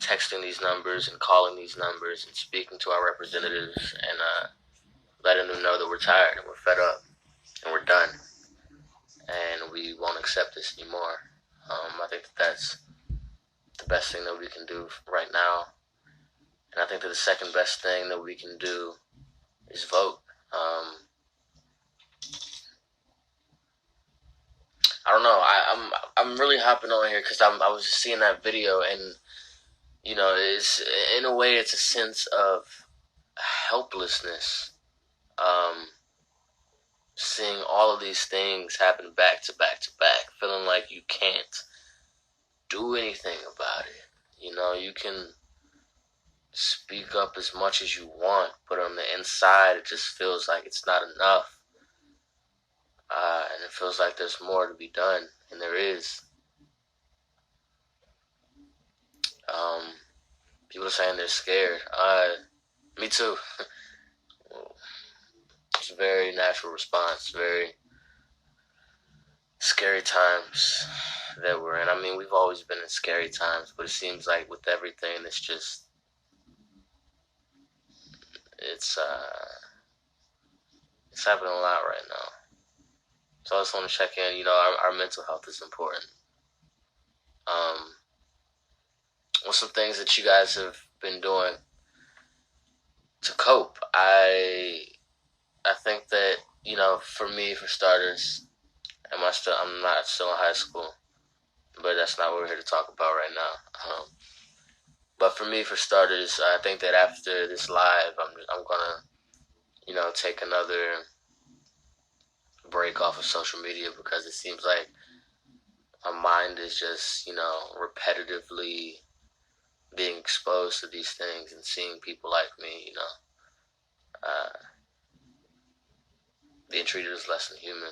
texting these numbers and calling these numbers and speaking to our representatives and letting them know that we're tired and we're fed up and we're done and we won't accept this anymore. I think that's the best thing that we can do right now. And I think that the second best thing that we can do is vote. I don't know. I'm really hopping on here because I was just seeing that video, and it's in a way it's a sense of helplessness. Um, Seeing all of these things happen back to back to back, feeling like you can't do anything about it. You can speak up as much as you want, but on the inside, it just feels like it's not enough. And it feels like there's more to be done, and there is. People are saying they're scared. Me too. It's a very natural response. Very scary times that we're in. I mean, we've always been in scary times, but it seems like with everything, it's happening a lot right now. So I just want to check in. Our mental health is important. What's some things that you guys have been doing to cope? I think that for me, for starters, I'm not still in high school, but that's not what we're here to talk about right now. But for me, for starters, I think that after this live, I'm gonna take another break off of social media because it seems like my mind is just repetitively being exposed to these things and seeing people like me, being treated as less than human.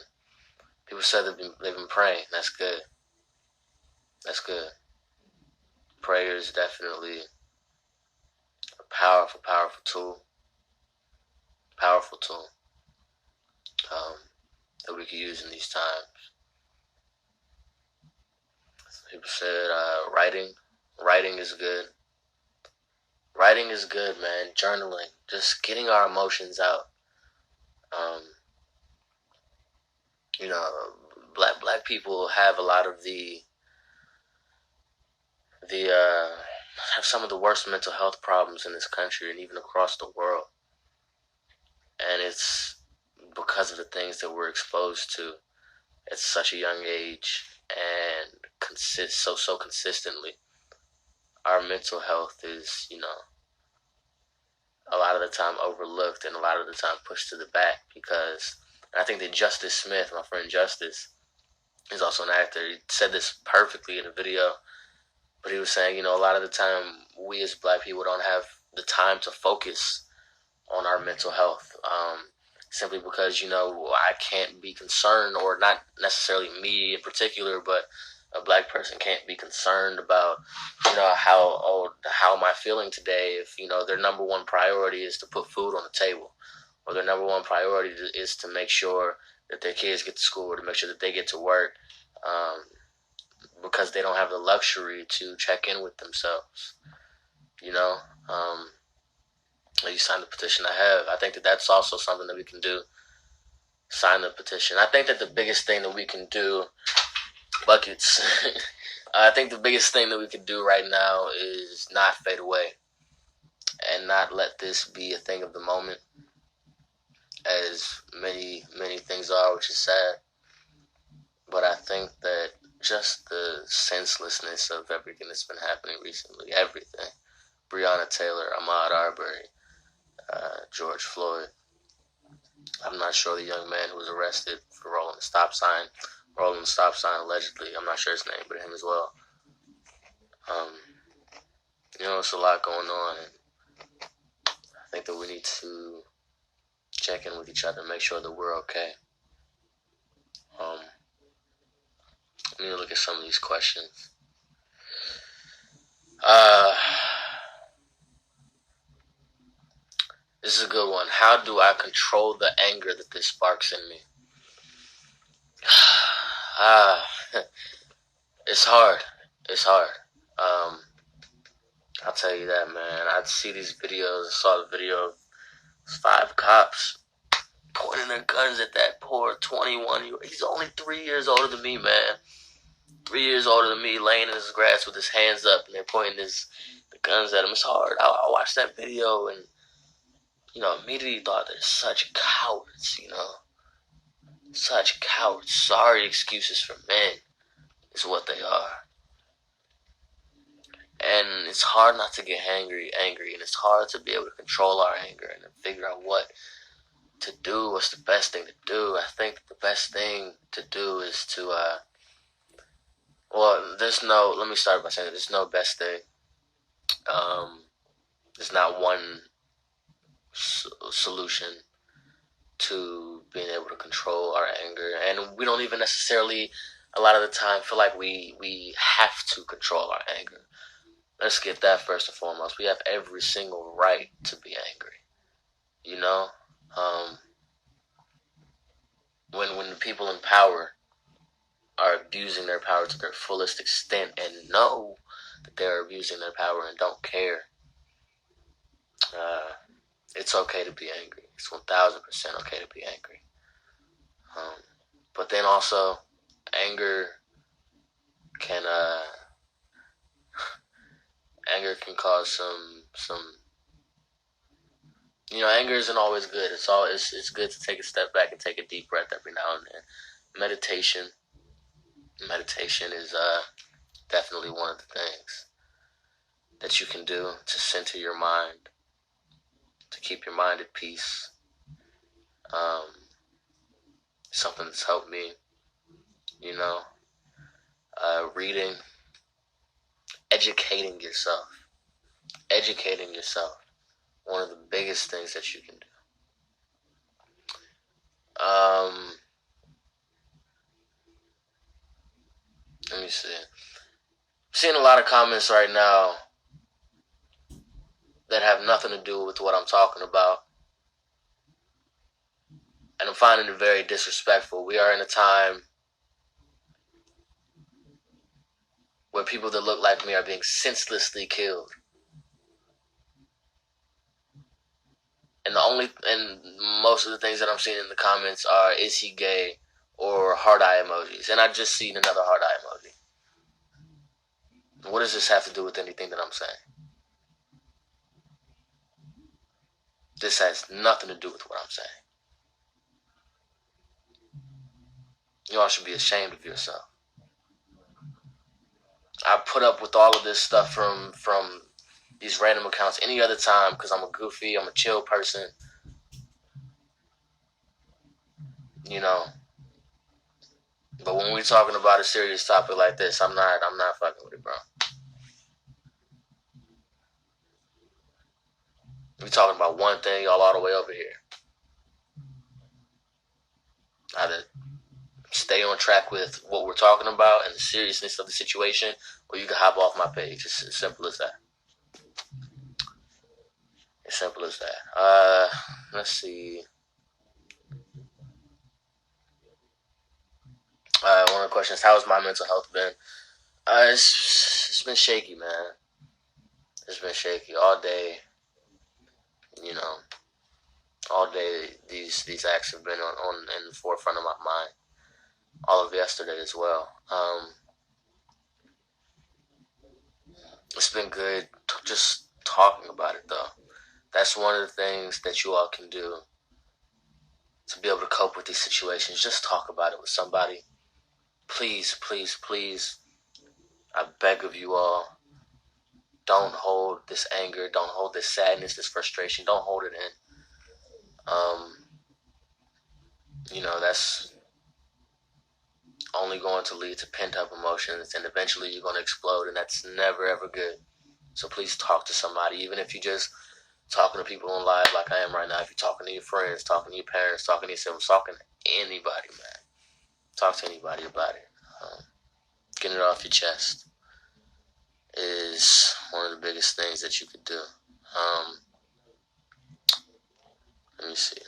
People said they've been praying. That's good. That's good. Prayer is definitely a powerful, powerful tool. Powerful tool that we could use in these times. People said writing. Writing is good. Writing is good, man. Journaling. Just getting our emotions out. Black people have a lot of the have some of the worst mental health problems in this country and even across the world. And it's because of the things that we're exposed to at such a young age and so consistently. Our mental health is, a lot of the time overlooked and a lot of the time pushed to the back because I think that Justice Smith, my friend Justice, is also an actor. He said this perfectly in a video, but he was saying, a lot of the time we as black people don't have the time to focus on our mental health. Simply because, I can't be concerned, or not necessarily me in particular, but a black person can't be concerned about, how am I feeling today if, their number one priority is to put food on the table, or their number one priority is to make sure that their kids get to school, or to make sure that they get to work, because they don't have the luxury to check in with themselves, You sign the petition I think that that's also something that we can do. Sign the petition. I think that the biggest thing that we can do, buckets, I think the biggest thing that we can do right now is not fade away and not let this be a thing of the moment, as many, many things are, which is sad. But I think that just the senselessness of everything that's been happening recently, everything. Breonna Taylor, Ahmaud Arbery, George Floyd. I'm not sure the young man who was arrested for rolling the stop sign allegedly. I'm not sure his name, but him as well. It's a lot going on, and I think that we need to check in with each other, make sure that we're okay. Let me look at some of these questions. This is a good one. How do I control the anger that this sparks in me? It's hard. It's hard. I'll tell you that, man. I'd see these videos. I saw the video of 5 cops pointing their guns at that poor 21-year-old. He's only 3 years older than me, man. 3 years older than me, laying in his grass with his hands up, and they're pointing the guns at him. It's hard. I watched that video and, immediately thought they're such cowards, Such cowards. Sorry excuses for men is what they are. And it's hard not to get angry, and it's hard to be able to control our anger and figure out what to do, what's the best thing to do. I think the best thing to do is to, let me start by saying there's no best thing. There's not one solution to being able to control our anger, and we don't even necessarily, a lot of the time, feel like we have to control our anger. Let's get that first and foremost. We have every single right to be angry. When the people in power are abusing their power to their fullest extent and know that they're abusing their power and don't care, it's okay to be angry. It's 1,000% okay to be angry. But then also, anger can cause some. Anger isn't always good. It's good to take a step back and take a deep breath every now and then. Meditation is definitely one of the things that you can do to center your mind, to keep your mind at peace. Something that's helped me, reading, educating yourself. One of the biggest things that you can do. Let me see. I'm seeing a lot of comments right now that have nothing to do with what I'm talking about. And I'm finding it very disrespectful. We are in a time where people that look like me are being senselessly killed. And most of the things that I'm seeing in the comments are, is he gay, or heart eye emojis. And I just seen another heart eye emoji. What does this have to do with anything that I'm saying? This has nothing to do with what I'm saying. You all should be ashamed of yourself. I put up with all of this stuff from these random accounts any other time because I'm a goofy, I'm a chill person. But when we're talking about a serious topic like this, I'm not fucking with it, bro. We're talking about one thing, y'all all the way over here. Either stay on track with what we're talking about and the seriousness of the situation, or you can hop off my page. It's as simple as that. As simple as that. Let's see. One of the questions: how has my mental health been? It's been shaky, man. It's been shaky all day. All day these acts have been on in the forefront of my mind. All of yesterday as well. It's been good just talking about it, though. That's one of the things that you all can do to be able to cope with these situations. Just talk about it with somebody. Please, please, please, I beg of you all, don't hold this anger, don't hold this sadness, this frustration, don't hold it in. That's only going to lead to pent-up emotions, and eventually you're going to explode, and that's never, ever good. So please talk to somebody, even if you just talking to people on live like I am right now. If you're talking to your friends, talking to your parents, talking to yourself, talking to anybody, man. Talk to anybody about it. Getting it off your chest is one of the biggest things that you could do. Let me see.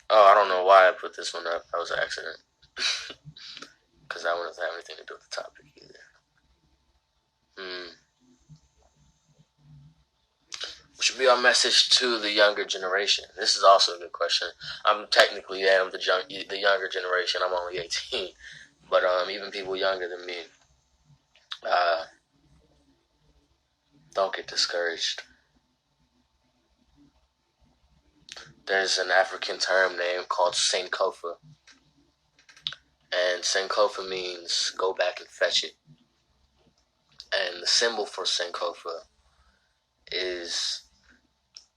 Oh, I don't know why I put this one up. That was an accident. Because I wanted to have anything to do with the topic. should be our message to the younger generation? This is also a good question. I'm technically am the younger generation. I'm only 18, but even people younger than me, don't get discouraged. There's an African term name called Sankofa, and Sankofa means go back and fetch it. And the symbol for Sankofa is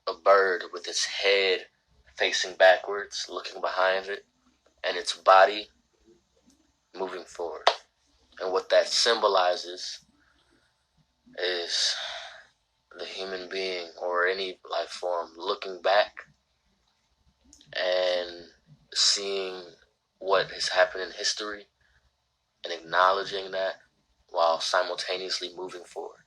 a bird with its head facing backwards, looking behind it, and its body moving forward. And what that symbolizes is the human being or any life form looking back and seeing what has happened in history and acknowledging that while simultaneously moving forward.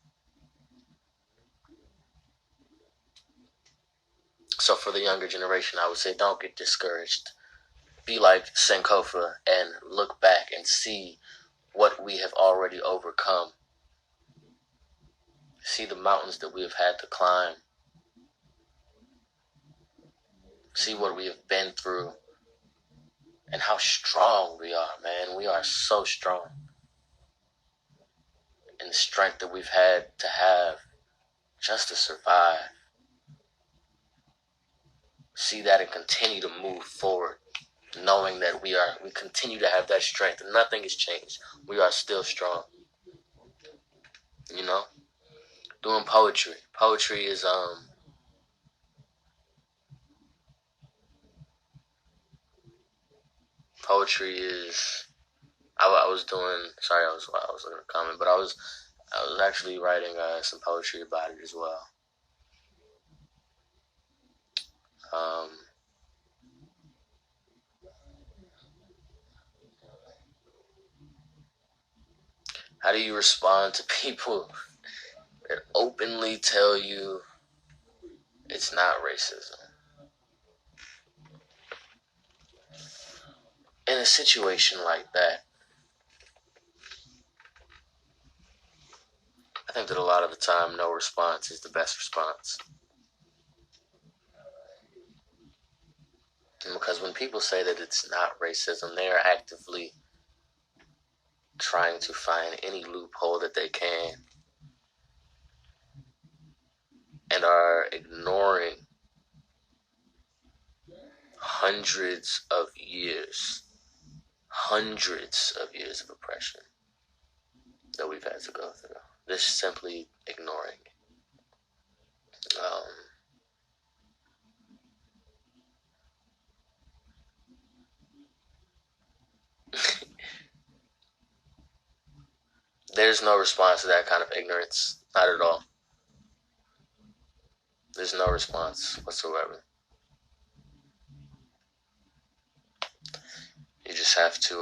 So for the younger generation, I would say don't get discouraged. Be like Sankofa and look back and see what we have already overcome. See the mountains that we have had to climb. See what we have been through and how strong we are, man. We are so strong. And the strength that we've had to have just to survive. See that and continue to move forward, knowing that we continue to have that strength and nothing has changed. We are still strong. You know? Doing poetry. Poetry is I was doing, sorry, I was looking at a comment, but I was actually writing some poetry about it as well. How do you respond to people that openly tell you it's not racism? In a situation like that, I think that a lot of the time, no response is the best response. And because when people say that it's not racism, they are actively trying to find any loophole that they can and are ignoring hundreds of years of oppression that we've had to go through. They're simply ignoring. There's no response to that kind of ignorance. Not at all. There's no response whatsoever. You just have to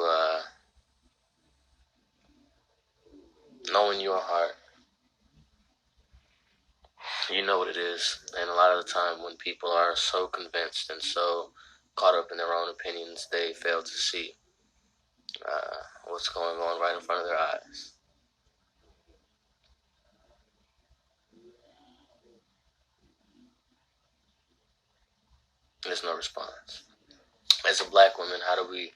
know in your heart. You know what it is. And a lot of the time when people are so convinced and so caught up in their own opinions, they fail to see what's going on right in front of their eyes. There's no response. As a black woman, how do we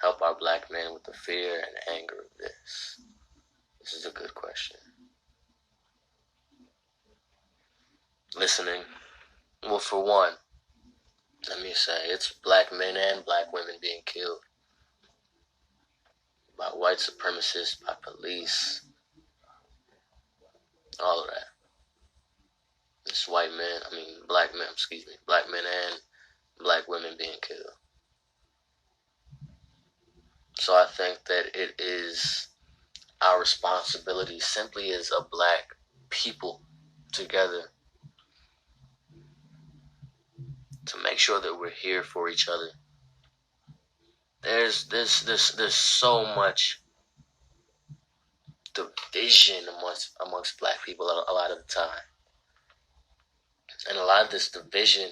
help our black men with the fear and anger of this? This is a good question. Listening. Well, for one, let me say, it's black men and black women being killed by white supremacists, by police, all of that. It's black men and black women being killed. So I think that it is our responsibility simply as a black people together to make sure that we're here for each other. There's so much division amongst black people a lot of the time. And a lot of this division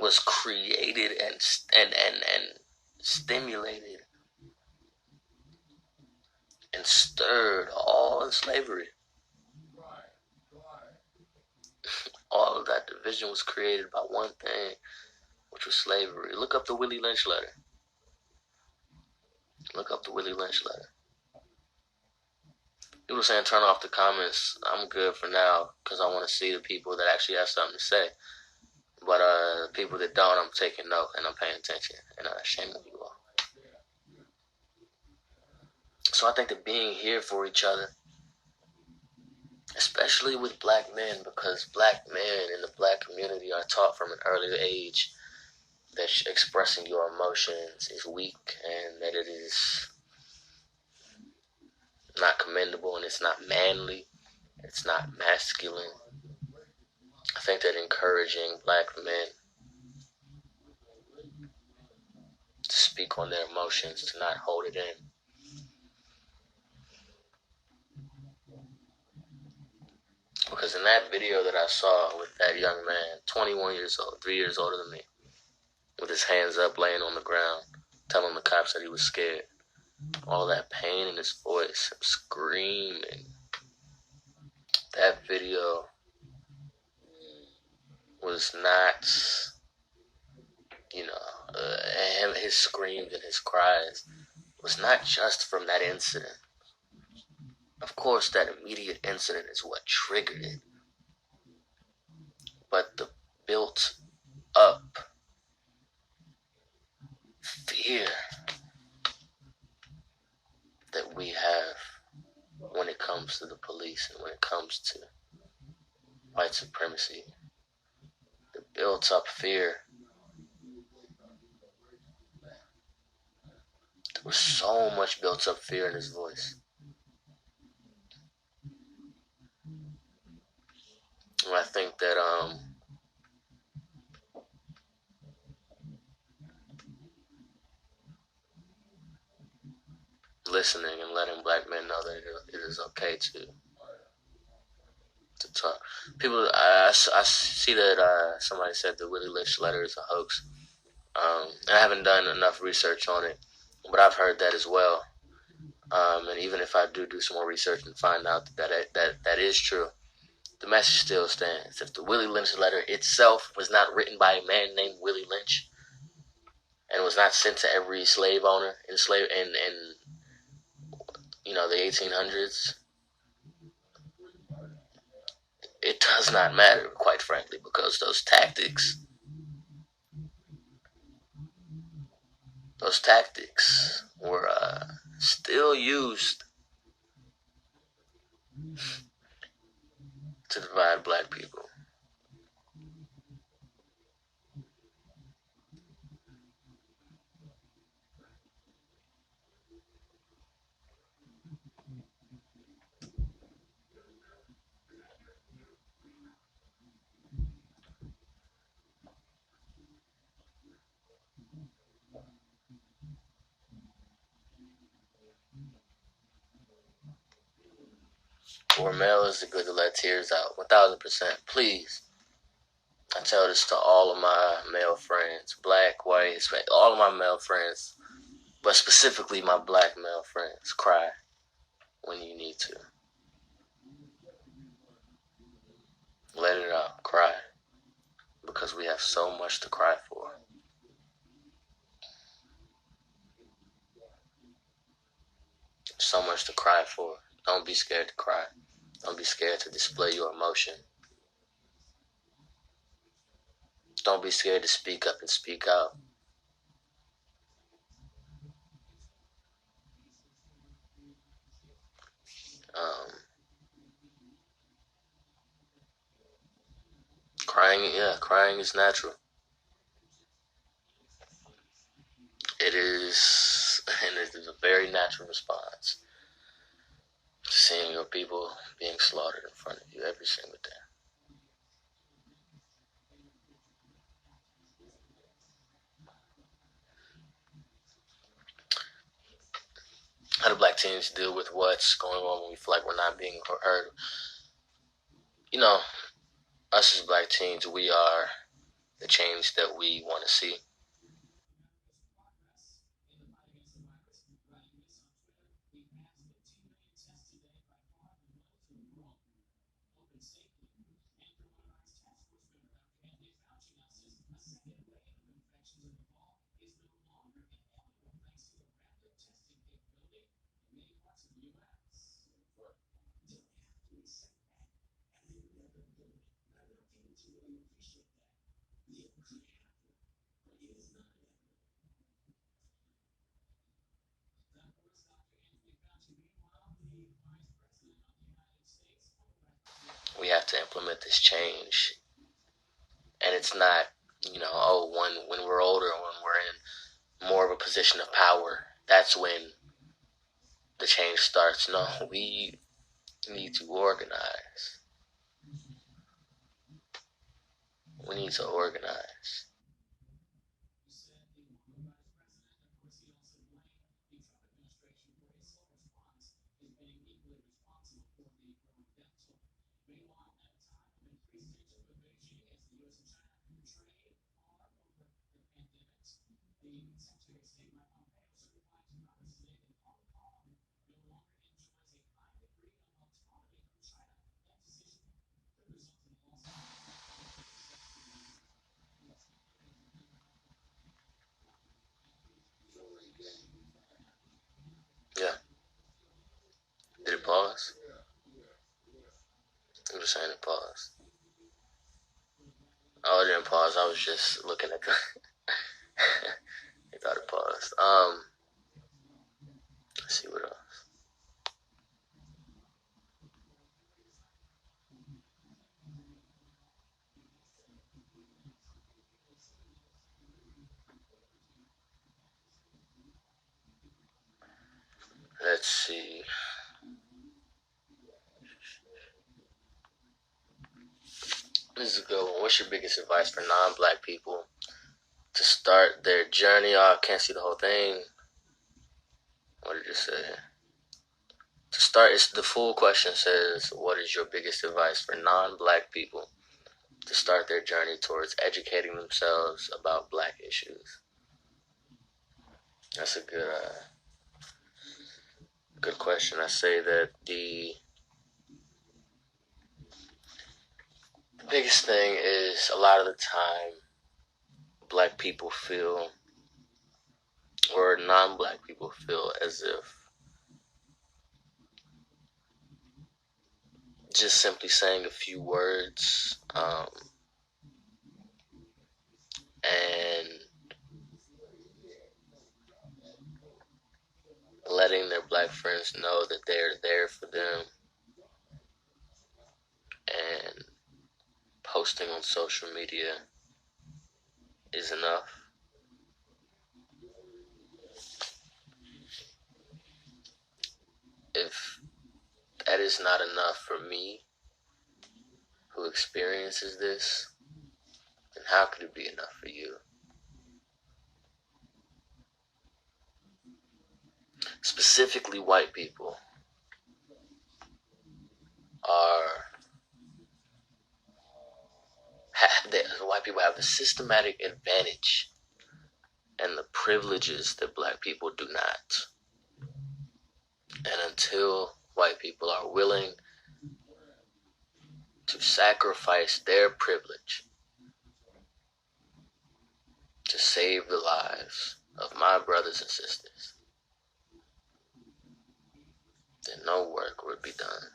was created and stimulated and stirred all in slavery. division was created by one thing, which was slavery. Look up the Willie Lynch letter. Look up the Willie Lynch letter. People saying turn off the comments. I'm good for now because I want to see the people that actually have something to say. But the people that don't, I'm taking note and I'm paying attention. And shame on you all. So I think that being here for each other, especially with black men, because black men in the black community are taught from an early age that expressing your emotions is weak and that it is not commendable and it's not manly, it's not masculine. I think that encouraging black men to speak on their emotions, to not hold it in. Because in that video that I saw with that young man, 21 years old, 3 years older than me, with his hands up laying on the ground, telling the cops that he was scared, all that pain in his voice, screaming. That video was not, his screams and his cries was not just from that incident. Of course, that immediate incident is what triggered it. But the built up fear that we have when it comes to the police and when it comes to white supremacy, the built up fear. There was so much built up fear in his voice. And I think that listening and letting black men know that it is okay to talk. People, I see that somebody said the Willie Lynch letter is a hoax. I haven't done enough research on it, but I've heard that as well. And even if I do some more research and find out that is true, the message still stands. If the Willie Lynch letter itself was not written by a man named Willie Lynch and was not sent to every slave owner in the 1800s, it does not matter, quite frankly, because those tactics were still used to divide black people. For male is it good to let tears out? 1000%. Please. I tell this to all of my male friends, black, white, all of my male friends, but specifically my black male friends. Cry when you need to. Let it out. Cry. Because we have so much to cry for. So much to cry for. Don't be scared to cry. Don't be scared to display your emotion. Don't be scared to speak up and speak out. Crying is natural. It is, and it is a very natural response to seeing your people being slaughtered in front of you every single day. How do black teens deal with what's going on when we feel like we're not being heard? Us as black teens, we are the change that we want to see. implement this change. And it's not, when we're older, when we're in more of a position of power, that's when the change starts. No, we need to organize. We need to organize. Yeah. Did it pause? I'm just saying it paused. Oh, it didn't pause. I was just looking at the. I thought it paused. Let's see what else. Let's see. This is a good one. What's your biggest advice for non-black people to start their journey? Oh, I can't see the whole thing. What did it say? To start, it's the full question says, what is your biggest advice for non-black people to start their journey towards educating themselves about black issues? That's a good question. I say that the biggest thing is a lot of the time black people feel, or non-black people feel, as if just simply saying a few words and letting their black friends know that they're there for them and posting on social media is enough. If that is not enough for me, who experiences this, then how could it be enough for you? Specifically, white people are white people have the systematic advantage and the privileges that black people do not. And until white people are willing to sacrifice their privilege to save the lives of my brothers and sisters, then no work would be done.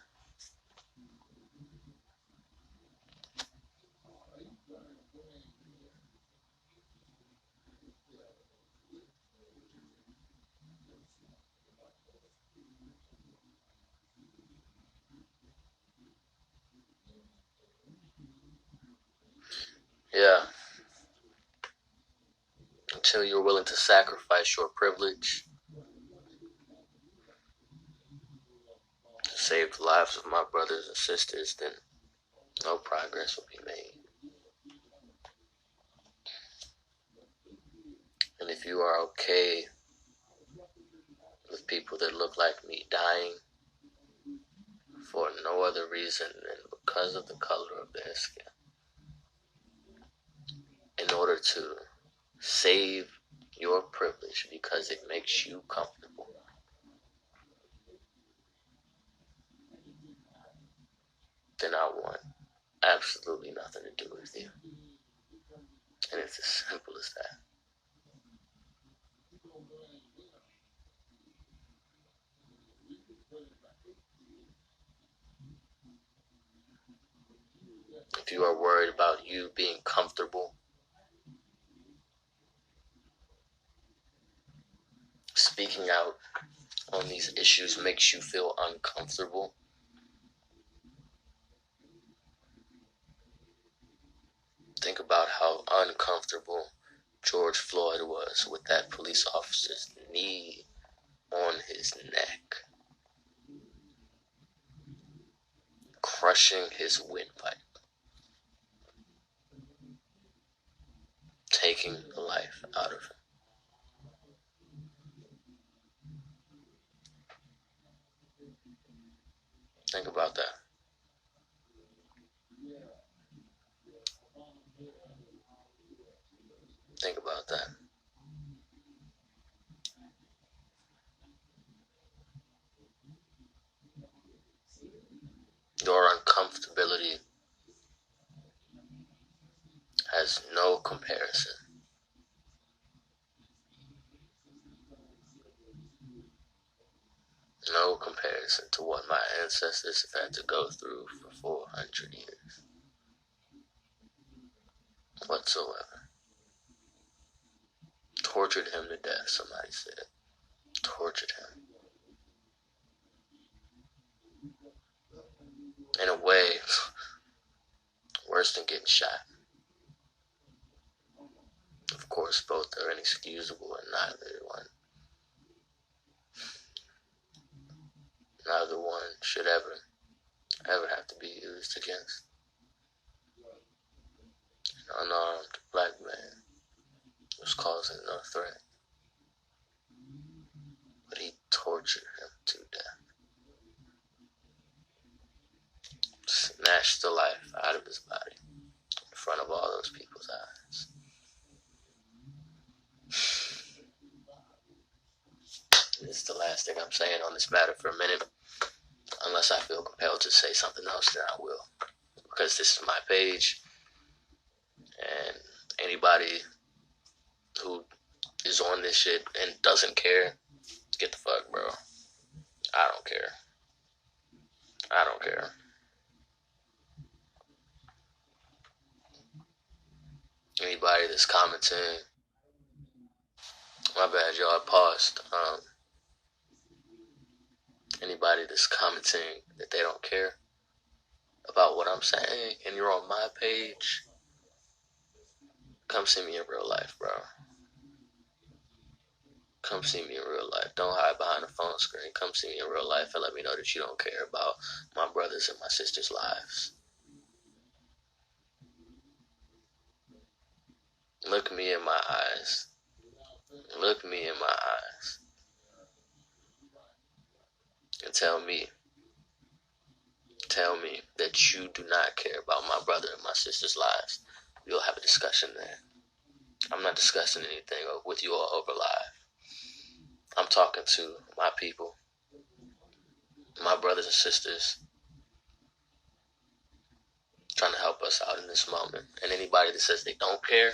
Yeah, until you're willing to sacrifice your privilege to save the lives of my brothers and sisters, then no progress will be made. And if you are okay with people that look like me dying for no other reason than because of the color of their skin, in order to save your privilege because it makes you comfortable, then I want absolutely nothing to do with you. And it's as simple as that. If you are worried about you being comfortable, speaking out on these issues makes you feel uncomfortable, Think about how uncomfortable George Floyd was with that police officer's knee on his neck, crushing his windpipe, taking the life out of him. Think about that. Think about that. Your uncomfortability has no comparison. No comparison to what my ancestors have had to go through for 400 years. Whatsoever. Tortured him to death, somebody said. Tortured him. In a way, worse than getting shot. Of course, both are inexcusable, and neither one should ever have to be used against an unarmed black man who's causing no threat. But he tortured him to death. Snatched the life out of his body in front of all those people's eyes. This is the last thing I'm saying on this matter for a minute. Unless I feel compelled to say something else, then I will. Because this is my page. And anybody who is on this shit and doesn't care, get the fuck, bro. I don't care. I don't care. Anybody that's commenting, my bad, y'all, I paused. Anybody that's commenting that they don't care about what I'm saying and you're on my page, come see me in real life, bro. Come see me in real life. Don't hide behind a phone screen. Come see me in real life and let me know that you don't care about my brothers and my sisters' lives. Look me in my eyes. Look me in my eyes. And tell me that you do not care about my brother and my sister's lives. We'll have a discussion there. I'm not discussing anything with you all over live. I'm talking to my people, my brothers and sisters, trying to help us out in this moment. And anybody that says they don't care,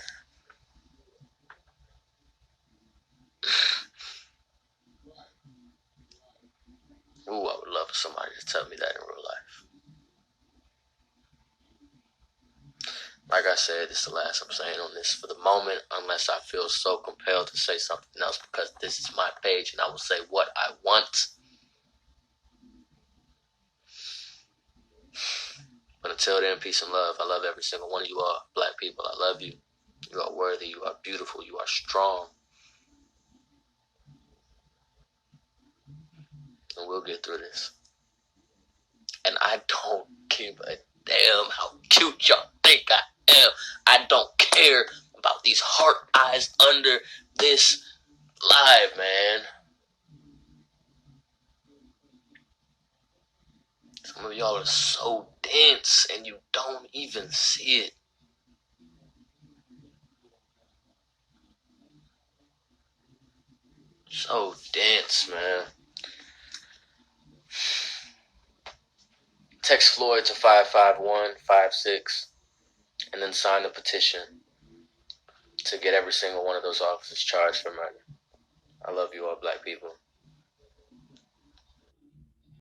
ooh, I would love for somebody to tell me that in real life. Like I said, this is the last I'm saying on this for the moment, unless I feel so compelled to say something else, because this is my page and I will say what I want. But until then, peace and love. I love every single one of you all, black people. I love you. You are worthy. You are beautiful. You are strong. And we'll get through this. And I don't give a damn how cute y'all think I am. I don't care about these heart eyes under this live, man. Some of y'all are so dense and you don't even see it. So dense, man. Text Floyd to 55156 and then sign the petition to get every single one of those officers charged for murder. I love you all, black people.